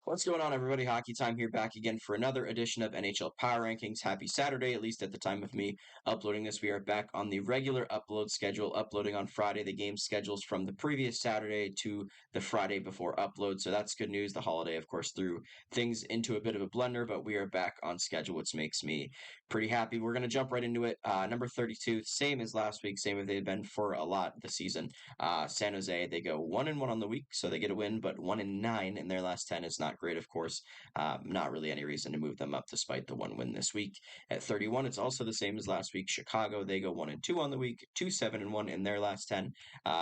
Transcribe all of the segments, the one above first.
What's going on, everybody? Hockey Time here, back again for another edition of NHL Power Rankings. Happy Saturday, at least at the time of me uploading this. We are back on the regular upload schedule, uploading on Friday. The game schedules from the previous Saturday to the Friday before upload, so that's good news. The holiday, of course, threw things into a bit of a blender, but we are back on schedule, which makes me pretty happy. We're going to jump right into it. Number 32, same as last week, same as they've been for a lot this season. San Jose, they go 1-1 on the week, so they get a win, but 1-9 in their last 10 is not great, of course. Not really any reason to move them up despite the one win this week. At 31, it's also the same as last week. Chicago, they go 1-2 on the week, 2-7-1 in their last 10.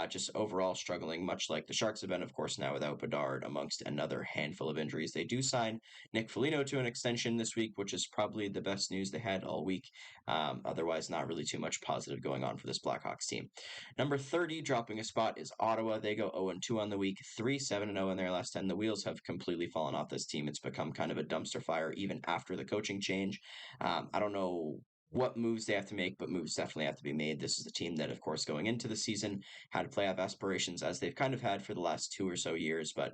Just overall struggling, much like the Sharks have been, of course, now without Bedard, amongst another handful of injuries. They do sign Nick Foligno to an extension this week, which is probably the best news they had all week. Otherwise, not really too much positive going on for this Blackhawks team. Number 30, dropping a spot, is Ottawa. They go 0-2 on the week, 3-7-0 in their last 10. The wheels have completely fallen off this team. It's become kind of a dumpster fire even after the coaching change. I don't know what moves they have to make, but moves definitely have to be made. This is a team that, of course, going into the season had playoff aspirations, as they've kind of had for the last 2 or so years, but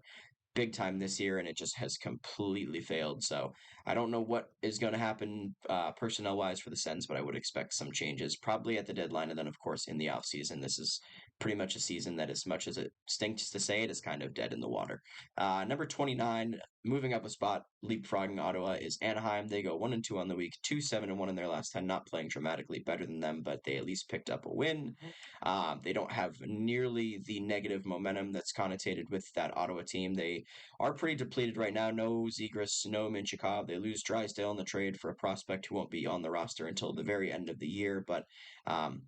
big time this year, and it just has completely failed. So I don't know what is going to happen personnel wise for the Sens, but I would expect some changes probably at the deadline, and then of course in the offseason. This is pretty much a season that, as much as it stinks to say it, is kind of dead in the water. Number 29, moving up a spot, leapfrogging Ottawa, is Anaheim. They go 1-2 on the week, 2-7-1 in their last 10. Not playing dramatically better than them, but they at least picked up a win. They don't have nearly the negative momentum that's connotated with that Ottawa team. They are pretty depleted right now. No Zegras, no Minchikov. They lose Drysdale in the trade for a prospect who won't be on the roster until the very end of the year, but um,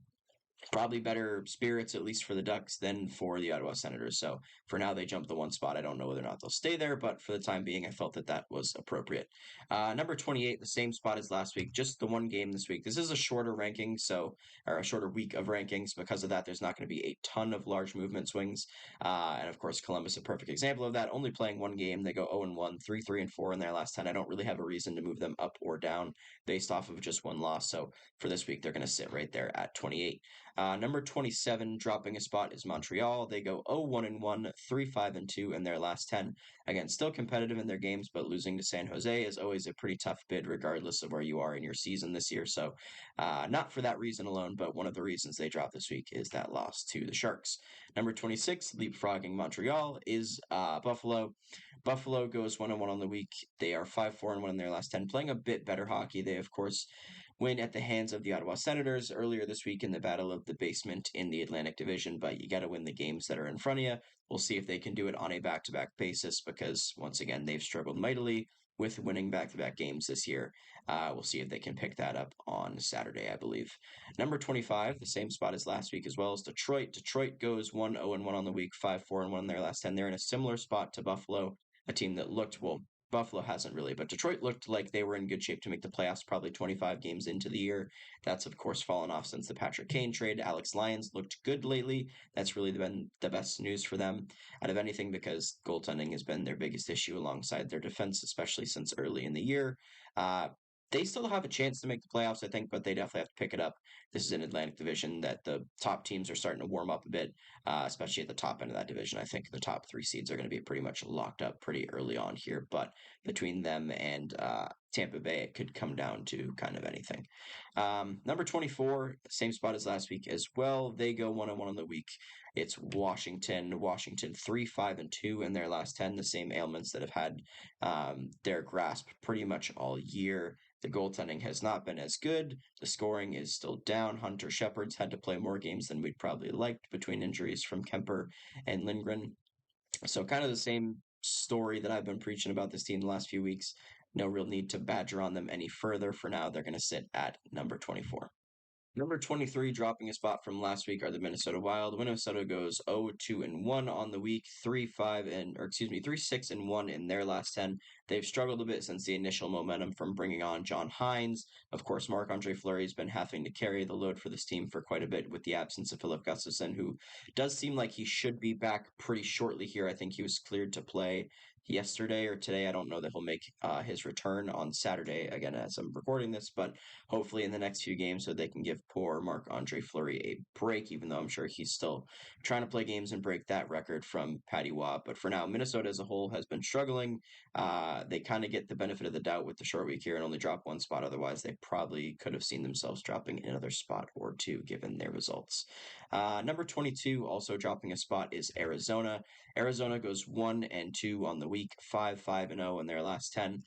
probably better spirits, at least for the Ducks, than for the Ottawa Senators. So for now, they jump the one spot. I don't know whether or not they'll stay there, but for the time being, I felt that that was appropriate. Number 28, the same spot as last week, just the one game this week. This is a shorter ranking, or a shorter week of rankings. Because of that, there's not going to be a ton of large movement swings. And of course, Columbus, a perfect example of that, only playing one game. They go 0-1, 3-3-4 in their last 10. I don't really have a reason to move them up or down based off of just one loss. So for this week, they're going to sit right there at 28. Number 27, dropping a spot, is Montreal. They go 0-1-1, 3-5-2 in their last 10. Again, still competitive in their games, but losing to San Jose is always a pretty tough bid, regardless of where you are in your season this year. So, not for that reason alone, but one of the reasons they dropped this week is that loss to the Sharks. Number 26, leapfrogging Montreal, is Buffalo. Buffalo goes 1-1 on the week. They are 5-4-1 in their last 10, playing a bit better hockey. They, of course, win at the hands of the Ottawa Senators earlier this week in the battle of the basement in the Atlantic Division, but you got to win the games that are in front of you. We'll see if they can do it on a back-to-back basis, because once again, they've struggled mightily with winning back-to-back games this year. We'll see if they can pick that up on Saturday, I believe. Number 25, the same spot as last week as well, as Detroit. Detroit goes 1-0-1 on the week, 5-4-1 in their last 10. They're in a similar spot to Buffalo, a team that looked, well, Buffalo hasn't really, but Detroit looked like they were in good shape to make the playoffs probably 25 games into the year. That's, of course, fallen off since the Patrick Kane trade. Alex Lyons looked good lately. That's really been the best news for them out of anything, because goaltending has been their biggest issue alongside their defense, especially since early in the year. Uh, they still have a chance to make the playoffs, I think, but they definitely have to pick it up. This is an Atlantic Division that the top teams are starting to warm up a bit, especially at the top end of that division. I think the top three seeds are going to be pretty much locked up pretty early on here, but between them and Tampa Bay, it could come down to kind of anything. Number 24, same spot as last week as well. They go 1-1 on the week. It's Washington. Washington 3-5-2 in their last 10. The same ailments that have had their grasp pretty much all year. The goaltending has not been as good. The scoring is still down. Hunter Shepard's had to play more games than we'd probably liked between injuries from Kemper and Lindgren. So kind of the same story that I've been preaching about this team the last few weeks. No real need to badger on them any further. For now, they're going to sit at number 24. Number 23, dropping a spot from last week, are the Minnesota Wild. Minnesota goes 0-2-1 on the week, 3-6-1 in their last 10. They've struggled a bit since the initial momentum from bringing on John Hines. Of course, Marc-Andre Fleury has been having to carry the load for this team for quite a bit with the absence of Philip Gustafsson, who does seem like he should be back pretty shortly here. I think he was cleared to play yesterday or today. I don't know that he'll make his return on Saturday again as I'm recording this, but hopefully in the next few games so they can give poor Marc-Andre Fleury a break, even though I'm sure he's still trying to play games and break that record from Patty Waugh. But for now, Minnesota as a whole has been struggling. They kind of get the benefit of the doubt with the short week here and only drop one spot. Otherwise, they probably could have seen themselves dropping another spot or two given their results. Number 22, also dropping a spot, is Arizona. Arizona goes 1-2 on the week, 5-5-0 in their last 10.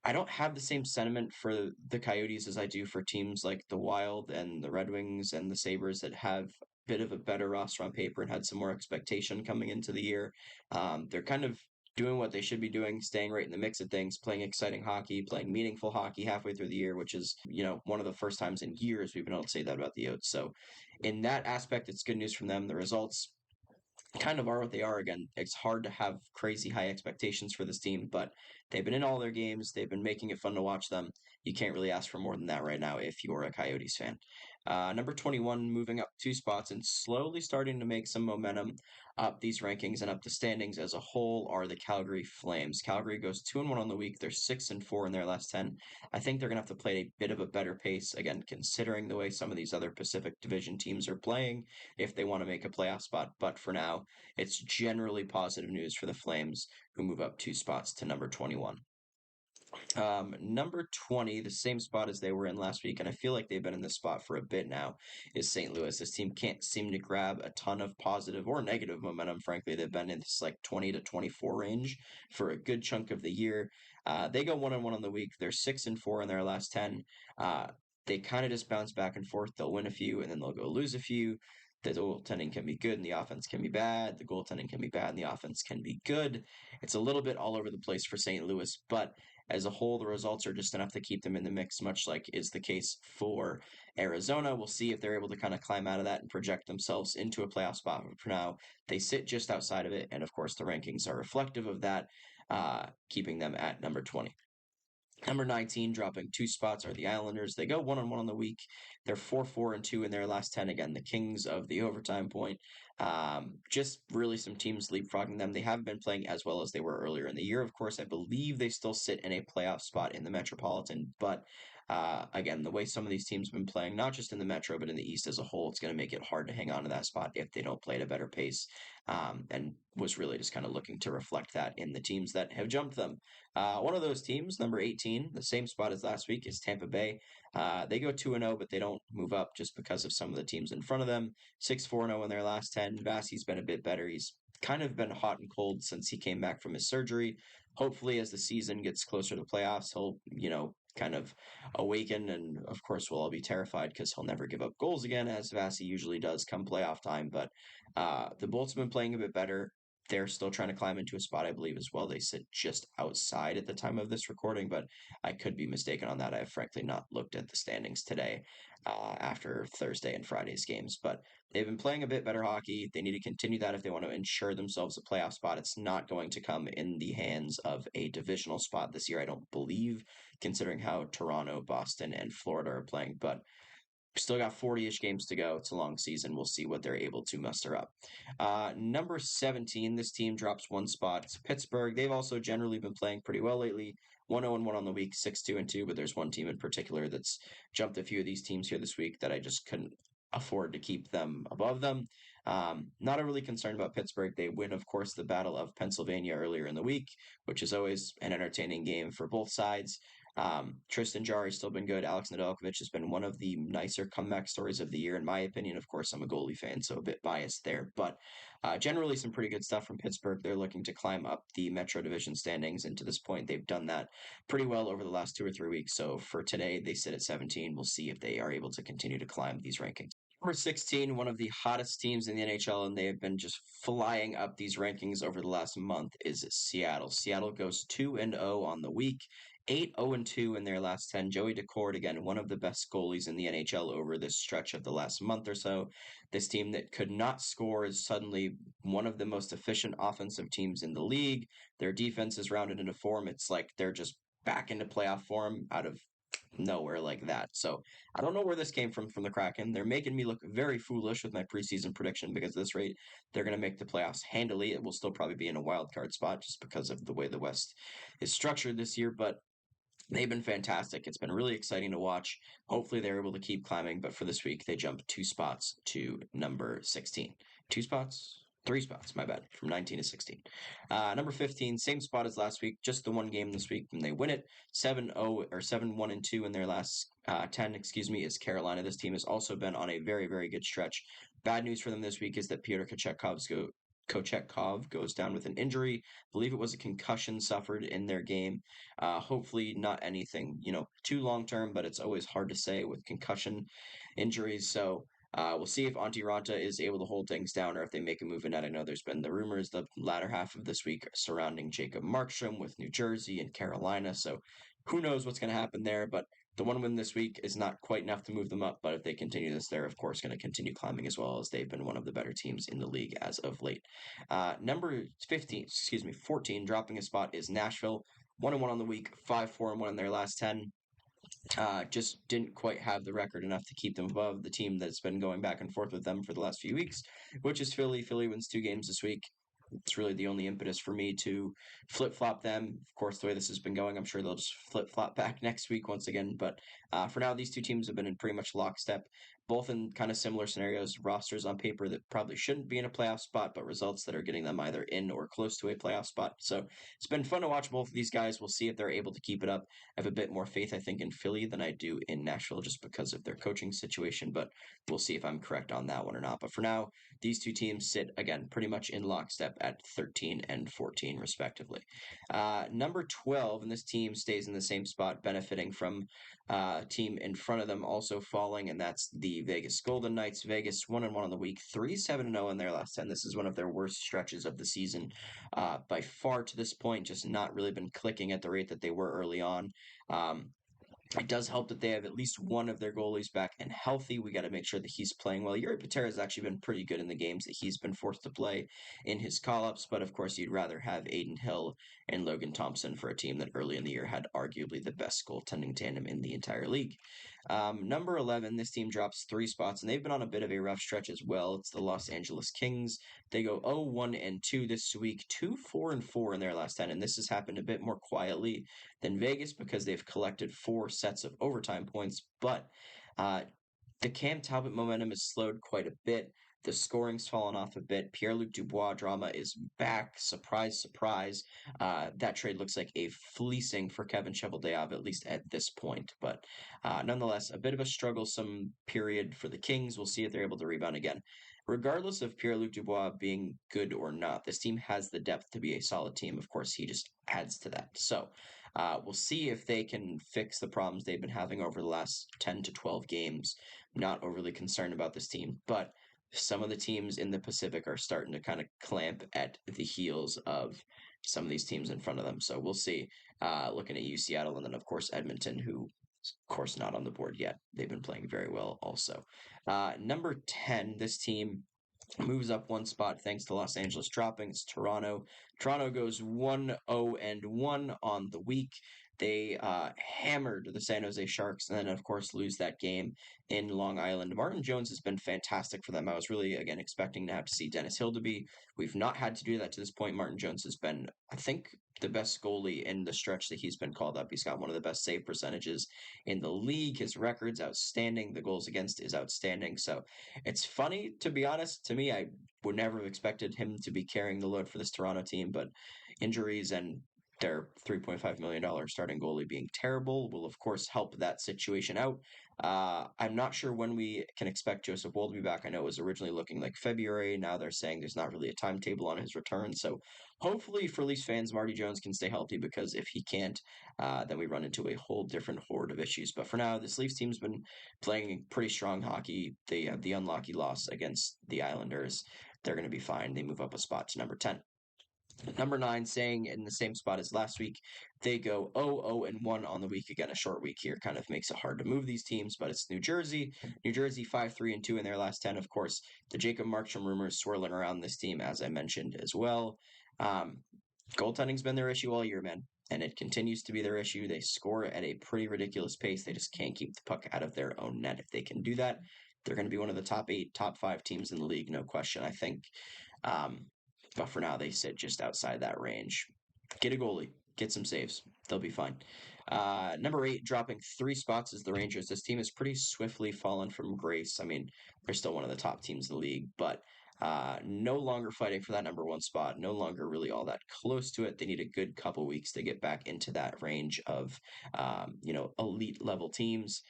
I don't have the same sentiment for the Coyotes as I do for teams like the Wild and the Red Wings and the Sabres that have a bit of a better roster on paper and had some more expectation coming into the year. They're kind of doing what they should be doing, staying right in the mix of things, playing exciting hockey, playing meaningful hockey halfway through the year, which is, one of the first times in years we've been able to say that about the Oats. So in that aspect, it's good news from them. The results kind of are what they are again. It's hard to have crazy high expectations for this team, but they've been in all their games. They've been making it fun to watch them. You can't really ask for more than that right now if you're a Coyotes fan. Number 21, moving up 2 spots and slowly starting to make some momentum up these rankings and up the standings as a whole are the Calgary Flames. Calgary goes 2-1 on the week. They're 6-4 in their last 10. I think they're going to have to play at a bit of a better pace, again, considering the way some of these other Pacific Division teams are playing if they want to make a playoff spot. But for now, it's generally positive news for the Flames, who move up 2 spots to number 21. Number 20, the same spot as they were in last week, and I feel like they've been in this spot for a bit now, is St. Louis. This team can't seem to grab a ton of positive or negative momentum, frankly. They've been in this like 20 to 24 range for a good chunk of the year. They go 1-1 on the week. They're 6-4 in their last 10. They kind of just bounce back and forth. They'll win a few and then they'll go lose a few. The goaltending can be good and the offense can be bad. The goaltending can be bad and the offense can be good. It's a little bit all over the place for St. Louis, but as a whole, the results are just enough to keep them in the mix, much like is the case for Arizona. We'll see if they're able to kind of climb out of that and project themselves into a playoff spot. But for now, they sit just outside of it. And of course, the rankings are reflective of that, keeping them at number 20. Number 19, dropping 2 spots, are the Islanders. They go 1-1 on the week. They're 4-4-2 in their last 10. Again, the kings of the overtime point. Just really some teams leapfrogging them. They haven't been playing as well as they were earlier in the year. Of course, I believe they still sit in a playoff spot in the Metropolitan. But again, the way some of these teams have been playing, not just in the Metro, but in the East as a whole, it's going to make it hard to hang on to that spot if they don't play at a better pace. And was really just kind of looking to reflect that in the teams that have jumped them. One of those teams, number 18, the same spot as last week, is Tampa Bay. They go 2-0, but they don't move up just because of some of the teams in front of them. 6-4-0 in their last 10. Vasi's been a bit better. He's kind of been hot and cold since he came back from his surgery. Hopefully, as the season gets closer to playoffs, he'll, kind of awaken. And of course, we'll all be terrified because he'll never give up goals again, as Vasi usually does come playoff time. But the Bolts have been playing a bit better. They're still trying to climb into a spot, I believe, as well. They sit just outside at the time of this recording, but I could be mistaken on that. I have frankly not looked at the standings today after Thursday and Friday's games, but they've been playing a bit better hockey. They need to continue that if they want to ensure themselves a playoff spot. It's not going to come in the hands of a divisional spot this year, I don't believe, considering how Toronto, Boston, and Florida are playing, but still got 40-ish games to go. It's a long season. We'll see what they're able to muster up. Number 17, this team drops 1 spot. It's Pittsburgh. They've also generally been playing pretty well lately. 1-0-1 on the week, 6-2-2, but there's one team in particular that's jumped a few of these teams here this week that I just couldn't afford to keep them above them. Not overly concerned about Pittsburgh. They win, of course, the Battle of Pennsylvania earlier in the week, which is always an entertaining game for both sides. Tristan Jarry's still been good. Alex Nedeljkovic has been one of the nicer comeback stories of the year, in my opinion. Of course, I'm a goalie fan, so a bit biased there. But generally, some pretty good stuff from Pittsburgh. They're looking to climb up the Metro Division standings, and to this point, they've done that pretty well over the last 2 or 3 weeks. So for today, they sit at 17. We'll see if they are able to continue to climb these rankings. Number 16, one of the hottest teams in the NHL, and they have been just flying up these rankings over the last month, is Seattle. Seattle goes 2-0 on the week. 8-0-2 in their last 10. Joey Daccord, again, one of the best goalies in the NHL over this stretch of the last month or so. This team that could not score is suddenly one of the most efficient offensive teams in the league. Their defense is rounded into form. It's like they're just back into playoff form out of nowhere like that. So I don't know where this came from the Kraken. They're making me look very foolish with my preseason prediction because at this rate, they're going to make the playoffs handily. It will still probably be in a wild card spot just because of the way the West is structured this year, but they've been fantastic. It's been really exciting to watch. Hopefully, they're able to keep climbing. But for this week, they jumped 2 spots to number 16. 2 spots? 3 spots, my bad, from 19 to 16. Number 15, same spot as last week, just the one game this week, and they win it 7-0 or 7-1-2 in their last 10, is Carolina. This team has also been on a very, very good stretch. Bad news for them this week is that Pyotr Kochetkov goes down with an injury. I believe it was a concussion suffered in their game. Hopefully, not anything, too long term, but it's always hard to say with concussion injuries. So we'll see if Antti Ranta is able to hold things down or if they make a move in that. I know there's been the rumors the latter half of this week surrounding Jacob Markstrom with New Jersey and Carolina. So who knows what's going to happen there, but the one win this week is not quite enough to move them up, but if they continue this, they're of course going to continue climbing as well as they've been one of the better teams in the league as of late. Number 14, dropping a spot is Nashville. 1-1 on the week, 5-4-1 in their last 10. Just didn't quite have the record enough to keep them above the team that's been going back and forth with them for the last few weeks, which is Philly. Philly wins 2 games this week. It's really the only impetus for me to flip flop them. Of course, the way this has been going, I'm sure they'll just flip flop back next week once again. But for now, these two teams have been in pretty much lockstep, both in kind of similar scenarios, rosters on paper that probably shouldn't be in a playoff spot, but results that are getting them either in or close to a playoff spot. So it's been fun to watch both of these guys. We'll see if they're able to keep it up. I have a bit more faith, I think, in Philly than I do in Nashville just because of their coaching situation, but we'll see if I'm correct on that one or not. But for now, these two teams sit, again, pretty much in lockstep at 13 and 14, respectively. Number 12, and this team stays in the same spot, benefiting from team in front of them also falling, and that's the Vegas Golden Knights. Vegas 1-1 on the week, 3-7-0 in their last 10. This is one of their worst stretches of the season by far to this point, just not really been clicking at the rate that they were early on. It does help that they have at least one of their goalies back and healthy. We got to make sure that he's playing well. Yuri Patera has actually been pretty good in the games that he's been forced to play in his call-ups, but of course you'd rather have Aiden Hill and Logan Thompson for a team that early in the year had arguably the best goaltending tandem in the entire league. Number 11, this team drops 3 spots, and they've been on a bit of a rough stretch as well. It's the Los Angeles Kings. They go 0-1-2 this week, 2-4-4 in their last 10, and this has happened a bit more quietly than Vegas because they've collected 4 sets of overtime points, but the Cam Talbot momentum has slowed quite a bit. The scoring's fallen off a bit. Pierre-Luc Dubois drama is back. Surprise, surprise. That trade looks like a fleecing for Kevin Cheveldayoff, at least at this point. But nonetheless, a bit of a strugglesome period for the Kings. We'll see if they're able to rebound again. Regardless of Pierre-Luc Dubois being good or not, this team has the depth to be a solid team. Of course, he just adds to that. So we'll see if they can fix the problems they've been having over the last 10 to 12 games. Not overly concerned about this team, but some of the teams in the Pacific are starting to kind of clamp at the heels of some of these teams in front of them. So we'll see. Looking at Seattle, and then of course Edmonton, who of course not on the board yet. They've been playing very well also. Number 10, this team moves up 1 spot thanks to Los Angeles dropping. It's Toronto. Toronto goes 1-0-1 on the week. They hammered the San Jose Sharks and then, of course, lose that game in Long Island. Martin Jones has been fantastic for them. I was really, again, expecting to have to see Dennis Hildeby. We've not had to do that to this point. Martin Jones has been, I think, the best goalie in the stretch that he's been called up. He's got one of the best save percentages in the league. His record's outstanding. The goals against is outstanding. So it's funny, to be honest. To me, I would never have expected him to be carrying the load for this Toronto team, but injuries and their $3.5 million starting goalie being terrible will, of course, help that situation out. I'm not sure when we can expect Joseph Woll to be back. I know it was originally looking like February. Now they're saying there's not really a timetable on his return. So hopefully for Leafs fans, Marty Jones can stay healthy because if he can't, then we run into a whole different horde of issues. But for now, this Leafs team's been playing pretty strong hockey. They have the unlucky loss against the Islanders. They're going to be fine. They move up a spot to number 10. Number 9, staying in the same spot as last week, they go 0-0-1 on the week. Again, a short week here kind of makes it hard to move these teams, but it's New Jersey. New Jersey 5-3-2 in their last 10. Of course, the Jacob Markstrom rumors swirling around this team, as I mentioned as well. Goaltending's been their issue all year, man, and it continues to be their issue. They score at a pretty ridiculous pace. They just can't keep the puck out of their own net. If they can do that, they're going to be one of the top 8, top 5 teams in the league, no question, I think. Um, but for now, they sit just outside that range. Get a goalie, get some saves. They'll be fine. Number 8, dropping 3 spots, is the Rangers. This team has pretty swiftly fallen from grace. I mean, they're still one of the top teams in the league, but no longer fighting for that number 1 spot. No longer really all that close to it. They need a good couple weeks to get back into that range of, elite level teams.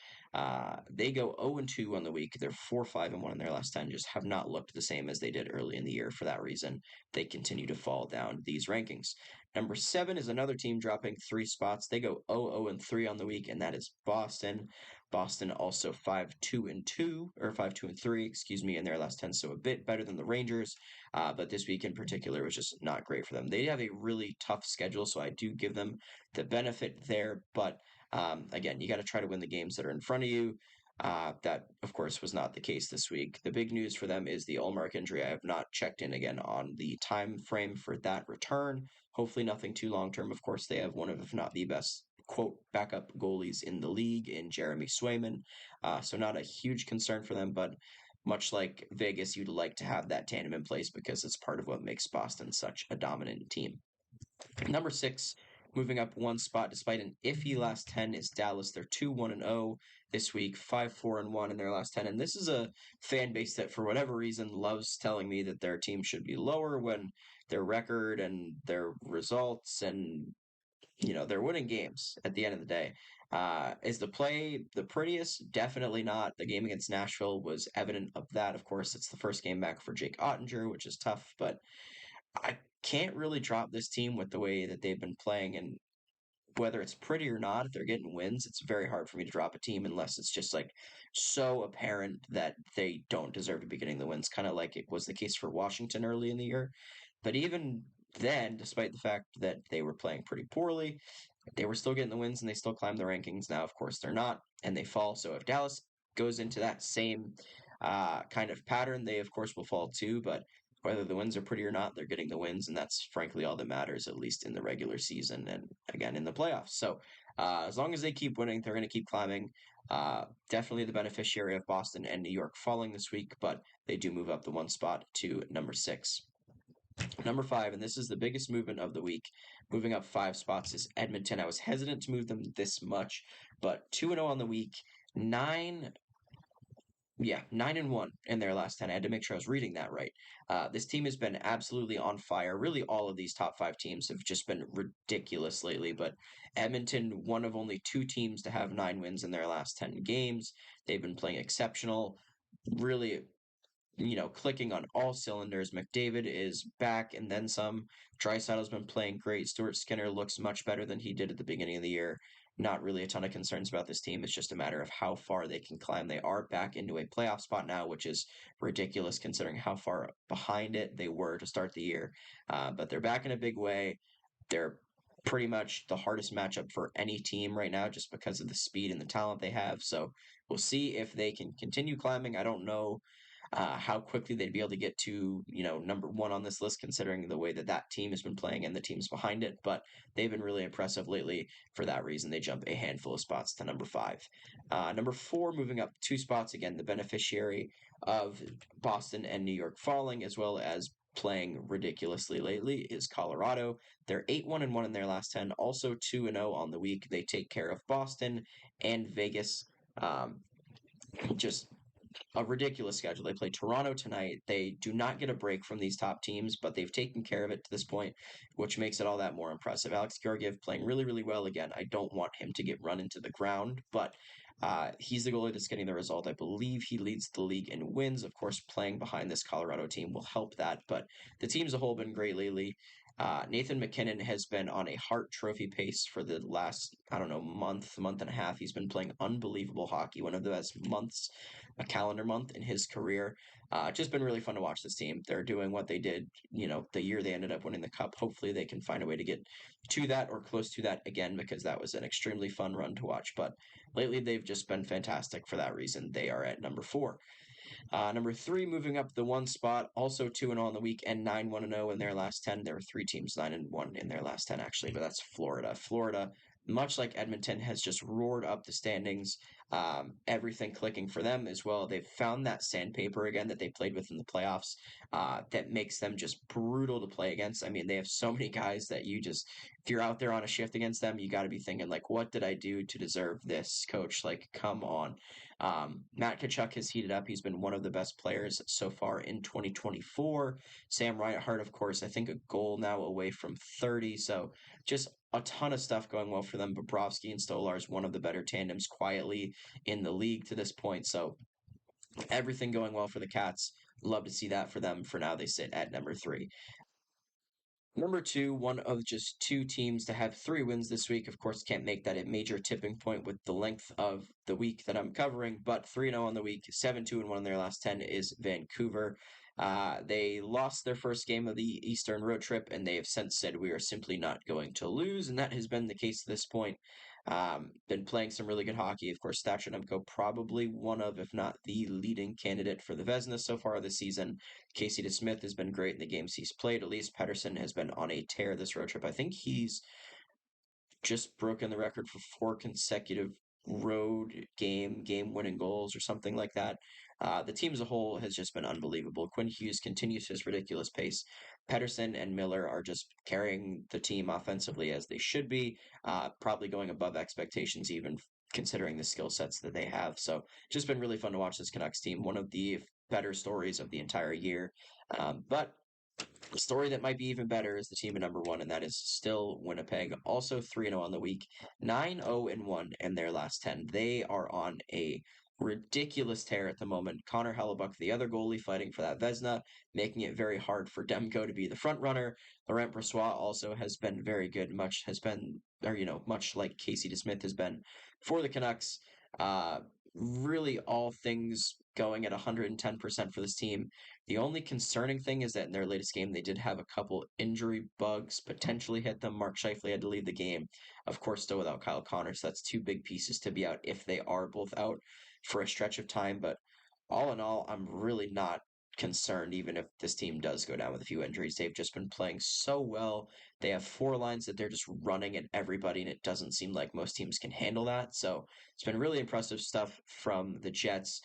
They go 0-2 on the week. They're 4-5-1 in their last 10. Just have not looked the same as they did early in the year. For that reason, they continue to fall down these rankings. Number 7 is another team dropping 3 spots. They go 0-3 on the week, and that is Boston. Boston also 5-2-2, or 5-2-3, excuse me, in their last 10, so a bit better than the Rangers. But this week in particular was just not great for them. They have a really tough schedule, so I do give them the benefit there. But again, you got to try to win the games that are in front of you. That, of course, was not the case this week. The big news for them is the Ullmark injury. I have not checked in again on the time frame for that return. Hopefully nothing too long term. Of course, they have one of, if not the best, quote, backup goalies in the league in Jeremy Swayman. So not a huge concern for them, but much like Vegas, you'd like to have that tandem in place because it's part of what makes Boston such a dominant team. Number 6, moving up 1 spot despite an iffy last 10, is Dallas. They're 2-1-0 this week, 5-4-1 in their last 10. And this is a fan base that, for whatever reason, loves telling me that their team should be lower when their record and their results and they're winning games at the end of the day. Is the play the prettiest? Definitely not. The game against Nashville was evident of that. Of course, it's the first game back for Jake Ottinger, which is tough, but I can't really drop this team with the way that they've been playing. And whether it's pretty or not, if they're getting wins, it's very hard for me to drop a team unless it's just like so apparent that they don't deserve to be getting the wins, kind of like it was the case for Washington early in the year. But even then, despite the fact that they were playing pretty poorly, they were still getting the wins and they still climbed the rankings. Now, of course, they're not, and they fall. So if Dallas goes into that same kind of pattern, they, of course, will fall too. But whether the wins are pretty or not, they're getting the wins, and that's frankly all that matters, at least in the regular season and again in the playoffs. So as long as they keep winning, they're going to keep climbing. Definitely the beneficiary of Boston and New York falling this week, but they do move up the 1 spot to number 6. Number 5, and this is the biggest movement of the week, moving up 5 spots, is Edmonton. I was hesitant to move them this much, but 2-0 on the week, 9 9-1 in their last 10. I had to make sure I was reading that right. This team has been absolutely on fire. Really, all of these top 5 teams have just been ridiculous lately. But Edmonton, one of only 2 teams to have 9 wins in their last 10 games. They've been playing exceptional. Really, clicking on all cylinders. McDavid is back and then some. Draisaitl's been playing great. Stuart Skinner looks much better than he did at the beginning of the year. Not really a ton of concerns about this team. It's just a matter of how far they can climb. They are back into a playoff spot now, which is ridiculous considering how far behind it they were to start the year. But they're back in a big way. They're pretty much the hardest matchup for any team right now just because of the speed and the talent they have. So we'll see if they can continue climbing. I don't know how quickly they'd be able to get to, number 1 on this list, considering the way that that team has been playing and the teams behind it. But they've been really impressive lately. For that reason, they jump a handful of spots to number 5. Number 4, moving up 2 spots, again, the beneficiary of Boston and New York falling, as well as playing ridiculously lately, is Colorado. They're 8-1-1 in their last 10, also 2-0 on the week. They take care of Boston and Vegas. Just a ridiculous schedule. They play Toronto tonight. They do not get a break from these top teams, but they've taken care of it to this point, which makes it all that more impressive. Alex Georgiev playing really, really well again. I don't want him to get run into the ground, but he's the goalie that's getting the result. I believe he leads the league in wins. Of course, playing behind this Colorado team will help that, but the team as a whole been great lately. Nathan MacKinnon has been on a Hart Trophy pace for the last, I don't know, month and a half. He's been playing unbelievable hockey, one of the best months, a calendar month in his career. Just been really fun to watch this team. They're doing what they did, the year they ended up winning the cup. Hopefully they can find a way to get to that or close to that again, because that was an extremely fun run to watch. But lately they've just been fantastic for that reason. They are at number 4. Number three, moving up the one spot, also 2-0 on the week and 9-1-0 in their last 10. There were three teams 9-1 in their last 10, actually, but that's Florida. Florida, much like Edmonton, has just roared up the standings. Everything clicking for them as well. They've found that sandpaper again that they played with in the playoffs that makes them just brutal to play against. I mean, they have so many guys that you just, if you're out there on a shift against them, you got to be thinking, like, what did I do to deserve this, coach? Like, come on. Matt Tkachuk has heated up. He's been one of the best players so far in 2024. Sam Reinhart, of course, I think a goal now away from 30. So just a ton of stuff going well for them. Bobrovsky and Stolar is one of the better tandems quietly in the league to this point. So everything going well for the Cats. Love to see that for them. For now, they sit at number three. Number two, one of just two teams to have three wins this week. Of course, can't make that a major tipping point with the length of the week that I'm covering, but 3-0 on the week, 7-2-1 in their last 10 is Vancouver. They lost their first game of the Eastern road trip, and they have since said we are simply not going to lose, and that has been the case to this point. Been playing some really good hockey. Of course, Thatcher Demko probably one of, if not the leading candidate for the Vezina so far this season. Casey DeSmith has been great in the games he's played. Elias Pettersson has been on a tear this road trip. I think he's just broken the record for 4 consecutive road game winning goals or something like that. The team as a whole has just been unbelievable. Quinn Hughes continues his ridiculous pace. Pettersson and Miller are just carrying the team offensively as they should be, probably going above expectations even considering the skill sets that they have. So just been really fun to watch this Canucks team. One of the better stories of the entire year. But the story that might be even better is the team at number one, and that is still Winnipeg. Also 3-0 on the week, 9-0-1 in their last 10. They are on a ridiculous tear at the moment. Connor Hellebuck, the other goalie, fighting for that Vezina, making it very hard for Demko to be the front runner. Laurent Brossoit also has been very good, much like Casey DeSmith has been for the Canucks. Uh, really, all things going at 110% for this team. The only concerning thing is that in their latest game, they did have a couple injury bugs potentially hit them. Mark Scheifele had to leave the game, of course, still without Kyle Connor. So that's two big pieces to be out if they are both out for a stretch of time. But all in all, I'm really not concerned, even if this team does go down with a few injuries. They've just been playing so well. They have four lines that they're just running at everybody, and it doesn't seem like most teams can handle that. So it's been really impressive stuff from the Jets.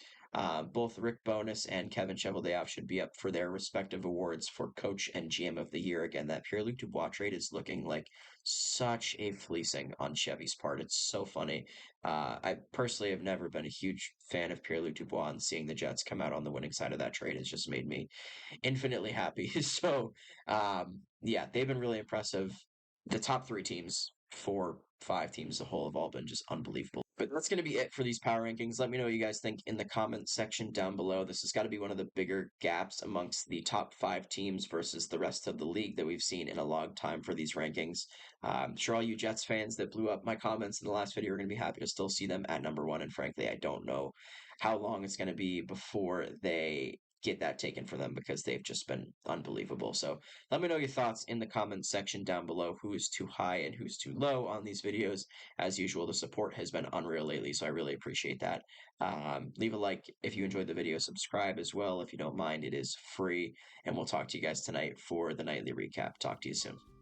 Both Rick Bowness and Kevin Cheveldayoff should be up for their respective awards for Coach and GM of the Year. Again, that Pierre-Luc Dubois trade is looking like such a fleecing on Chevy's part. It's so funny. I personally have never been a huge fan of Pierre-Luc Dubois, and seeing the Jets come out on the winning side of that trade has just made me infinitely happy. So, yeah, they've been really impressive. The top three teams, 4, 5 teams, the whole have all been just unbelievable. But that's going to be it for these power rankings. Let me know what you guys think in the comment section down below. This has got to be one of the bigger gaps amongst the top 5 teams versus the rest of the league that we've seen in a long time for these rankings. I'm sure all you Jets fans that blew up my comments in the last video are going to be happy to still see them at number one. And frankly, I don't know how long it's going to be before they get that taken from them because they've just been unbelievable. So let me know your thoughts in the comments section down below. Who is too high and who's too low on these videos. As usual, the support has been unreal lately, so I really appreciate that. Leave a like if you enjoyed the video. Subscribe as well if you don't mind. It is free. And we'll talk to you guys tonight for the nightly recap. Talk to you soon.